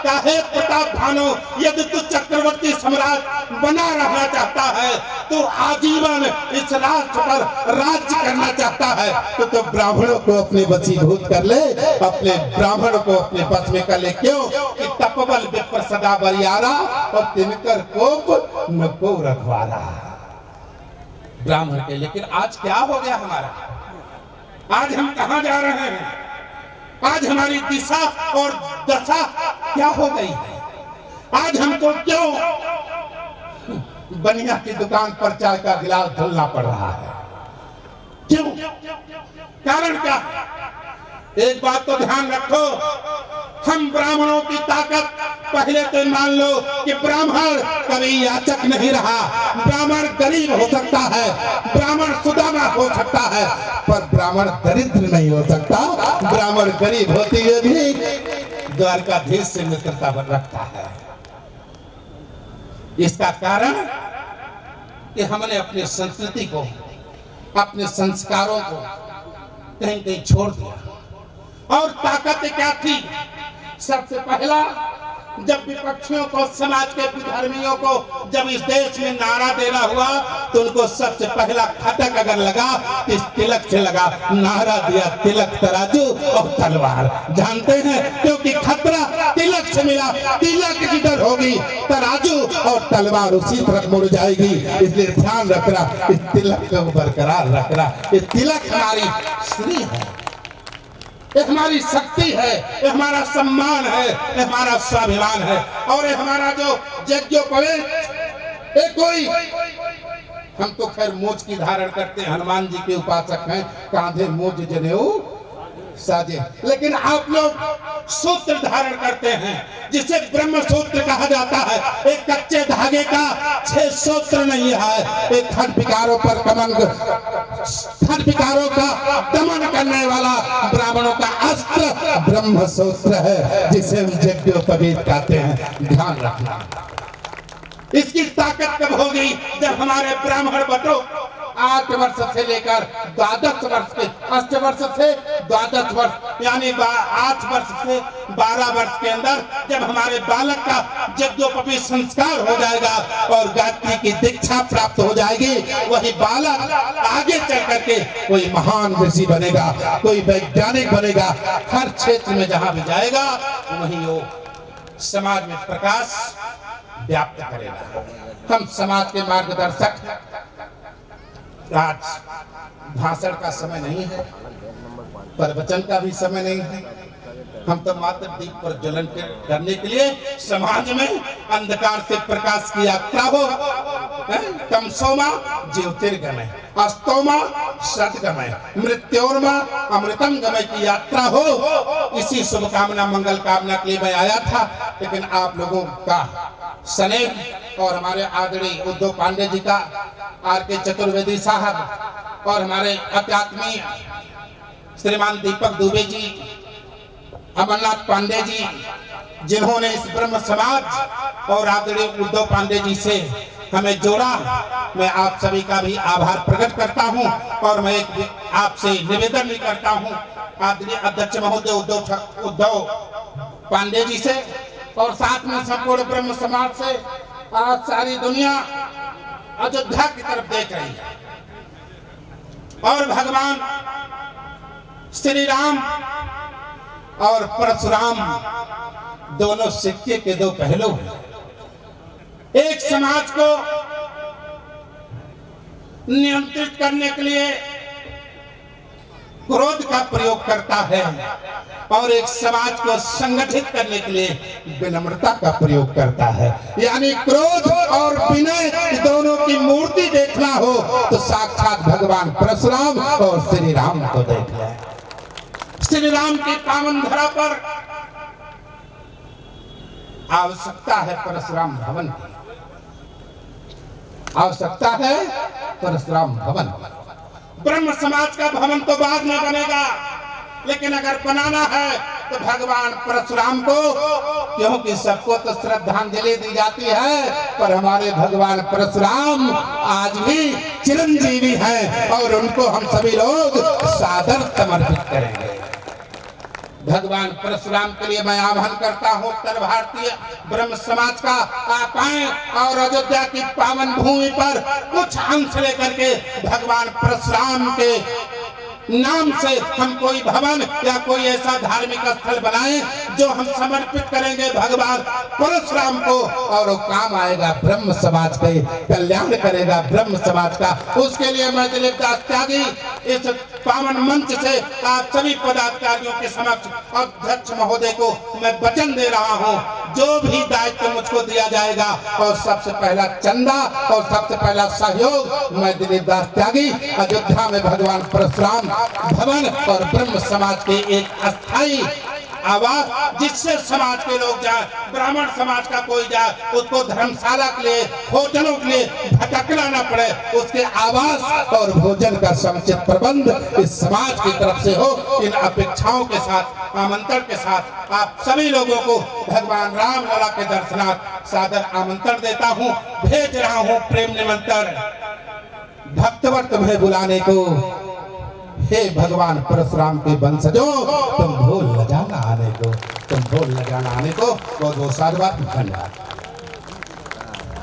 काहे प्रताप भानु, यदि तू चक्रवर्ती सम्राट बना रहना चाहता है, तो आजीवन इस राष्ट्र पर राज्य करना चाहता है, तो ब्राह्मणों को अपने वशीभूत कर ले, अपने ब्राह्मण को अपने बस में कर ले। क्यों कि तपबल विप्र सदा बरियारा और तिनकर कोप न को रखवारा। ब्राह्मण के लेकिन आज क्या हो गया हमारा, आज हम कहां जा रहे हैं, आज हमारी दिशा और दशा क्या हो गई है। आज हमको क्यों बनिया की दुकान पर चाय का गिलास धुलना पड़ रहा है, क्यों, कारण क्या है? एक बात तो ध्यान रखो, हम ब्राह्मणों की ताकत पहले तो मान लो कि ब्राह्मण कभी याचक नहीं रहा, ब्राह्मण गरीब हो सकता है, ब्राह्मण सुदामा हो सकता है, पर ब्राह्मण दरिद्र नहीं हो सकता। ब्राह्मण गरीब होते हुए भी द्वारकाधीश से मित्रता बन रखता है। इसका कारण कि हमने अपनी संस्कृति को, अपने संस्कारों को कहीं कहीं छोड़ दिया। और ताकत क्या थी? सबसे पहला, जब विपक्षियों को, समाज के विधर्मियों को जब इस देश में नारा देना हुआ, तो उनको सबसे पहला खटक अगर लगा तो इस तिलक से लगा। नारा दिया तिलक तराजू और तलवार। जानते हैं क्योंकि खतरा तिलक से मिला, तिलक जिधर होगी तराजू और तलवार उसी तरफ मुड़ जाएगी। इसलिए ध्यान रखना, इस तिलक को बरकरार रखना। ये तिलक हमारी श्री है, ये हमारी शक्ति है, ये हमारा सम्मान है, ये हमारा स्वाभिमान है। और ये हमारा जो यज्ञोपवीत, ये कोई, हम तो खैर मूछ की धारण करते हैं, हनुमान जी के उपासक हैं, कांधे मूछ जनेऊ साजे, लेकिन आप लोग सूत्र धारण करते हैं जिसे ब्रह्म सूत्र कहा जाता है। एक कच्चे धागे का 6 सूत्र नहीं है, एक खंड विकारों पर खंड विकारों का दमन करने वाला ब्राह्मणों का अस्त्र ब्रह्म सूत्र है, जिसे हम यज्ञोपवीत कहते हैं। ध्यान रखना, इसकी ताकत कब होगी? जब हमारे ब्राह्मण बटो 8 वर्ष से लेकर 12 वर्ष के, 8 वर्ष से 12 वर्ष यानी 8 वर्ष से 12 वर्ष के अंदर जब हमारे बालक का यज्ञोपवीत संस्कार हो जाएगा और गायत्री की दीक्षा प्राप्त हो जाएगी, वही बालक आगे चल करके कोई महान ऋषि बनेगा, कोई वैज्ञानिक बनेगा। हर क्षेत्र में जहां भी जाएगा वहीं वो समाज में प्रकाश व्याप्त करेगा। हम समाज के मार्गदर्शक। आज भाषण का समय नहीं है, प्रवचन का भी समय नहीं है। हम तो मात्र दीप पर ज्वलन करने के लिए समाज में अंधकार से प्रकाश की यात्रा हो, तमसोमा ज्योतिर्गमय, अस्तोमा सद्गमय, मृत्योर्मा अमृतम गमय की यात्रा हो। इसी शुभकामना, मंगल कामना के लिए मैं आया था। लेकिन आप लोगों का स्नेह और हमारे आदरणीय उद्धव पांडे जी का, आर.के. चतुर्वेदी साहब और हमारे अध्यात्मी श्रीमान दीपक दुबे जी, अमरनाथ पांडे जी, जिन्होंने इस ब्रह्म समाज और आदरणीय उद्धव पांडे जी से हमें जोड़ा, मैं आप सभी का भी आभार प्रकट करता हूं। और मैं आपसे निवेदन भी करता हूं आदरणीय अध्यक्ष महोदय उद्धव पांडे जी से और साथ में संपूर्ण ब्रह्म समाज से। आज सारी दुनिया अयोध्या की तरफ देख रही है और भगवान श्री राम और परशुराम दोनों सिक्के के दो पहलू हैं। एक समाज को नियंत्रित करने के लिए क्रोध का प्रयोग करता है और एक समाज को संगठित करने के लिए विनम्रता का प्रयोग करता है। यानी क्रोध और विनय दोनों की मूर्ति देखना हो तो साक्षात भगवान परशुराम और श्री राम को देख ले। श्री राम की पावन धरा पर आवश्यकता है परशुराम भवन की, आवश्यकता है परशुराम भवन। ब्रह्म समाज का भवन तो बाद में बनेगा, लेकिन अगर बनाना है तो भगवान परशुराम को, क्योंकि सबको तो श्रद्धांजलि दी जाती है, पर हमारे भगवान परशुराम आज भी चिरंजीवी हैं और उनको हम सभी लोग सादर समर्पित करेंगे। भगवान परशुराम के लिए मैं आह्वान करता हूँ उत्तर भारतीय ब्रह्म समाज का, आप आए और अयोध्या की पावन भूमि पर कुछ अंश लेकर के भगवान परशुराम के नाम से हम कोई भवन या कोई ऐसा धार्मिक स्थल बनाएं जो हम समर्पित करेंगे भगवान परशुराम को, और वो काम आएगा ब्रह्म समाज के, कल्याण करेगा ब्रह्म समाज का। उसके लिए मैं दिलीप दास त्यागी इस पावन मंच से आप सभी पदाधिकारियों के समक्ष अध्यक्ष महोदय को मैं वचन दे रहा हूं, जो भी दायित्व मुझको दिया जाएगा और सबसे पहला चंदा और सबसे पहला सहयोग मैं दिलीप दास त्यागी अयोध्या में भगवान परशुराम भवन और ब्रह्म समाज के एक अस्थायी आवास, जिससे समाज के लोग जाए, ब्राह्मण समाज का कोई जाए, उसको धर्मशाला के लिए होटलों के लिए भटकना न पड़े, उसके आवास और भोजन का समुचित प्रबंध इस समाज की तरफ से हो। इन अपेक्षाओं के साथ, आमंत्रण के साथ आप सभी लोगों को भगवान राम लला के दर्शनार्थ सादर आमंत्रण देता हूँ, भेज रहा हूँ प्रेम निमंत्रण भक्तवत में बुलाने को। हे भगवान परशुराम के वंशजों, तुम भूल न जाना आने को, तुम भूल न जाना आने को। बहुत बहुत साधुवाद, धन्यवाद।